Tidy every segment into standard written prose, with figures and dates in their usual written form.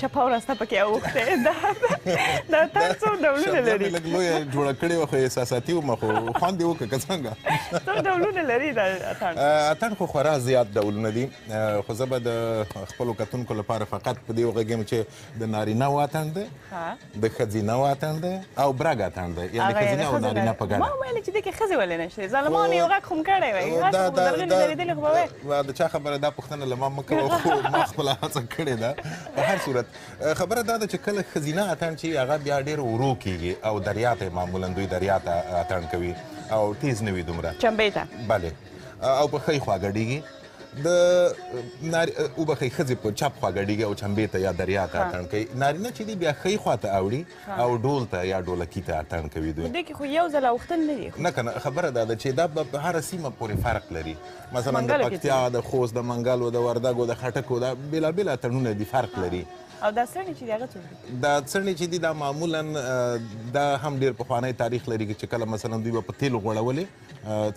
چپه ورسته پکې اوښتی دا اتڼ څو ډولونه لري؟ لږ لویه جوړه کړې وه خو احساساتي ومه خو خوند یې وکړه که څنګه څو ډولونه لري دا اتڼ؟ اتڼ خو خورا زیات ډولونه دي خو زه به د خپلو کتونکو لپاره فقط په دې وغږیم چې د نارینه و اتڼ دی د ښځینه و اتڼ دی او برګ اتڼ دی یعنې ښځینه او نارینه په ګډه. ما ویلې چې دې کې ښځې ولې نشته؟ ظالمانو یو غږ خو م کړی وی غږ خو درغلي درېدلې خو به وایې. د چا خبره دا پوښتنه له ما مه کوه خو ما خپله هڅه کړې ده. په هر صورت خبره دا ده چې کله ښځینه اتڼ چې هغه بیا ډېر ورو کېږي او دریا ته معمولا دوی دریا ته اتڼ کوي او تیز نه وي دومره چمبې ته بلې او په ښۍ خوا ګډېږي د وبښئ ښځې په چپ خوا ګډېږي او چمبې ته یا دریا ته اتڼ کوي. نارینه چې دي بیا ښۍ خوا ته اوړي او ډول ته یا ډولکي ته اتڼ کوي دوی. دې کې خو یو ځل اوښتل نه دي. نه که نه خبره دا ده چې دا به په هره سیمه پورې فرق لري. مثلا د پکتیا د خوست د منګلو د وردګو د خټکو دا بېلابېل اتڼونه دي فرق لري. او دا څڼې چې دي هغه څوک دي؟ دا څڼې چې دي دا معمولا دا هم ډېر پخوانی تاریخ لري چې کله مثلا دوی به په تیلو غوړولې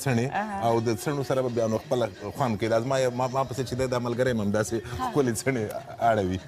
څڼې او د څڼو سره به بیا نو خپله خوند کوي. دا زما پسې چې دی دا ملګری م همداسې ښکلې څڼې اړوي.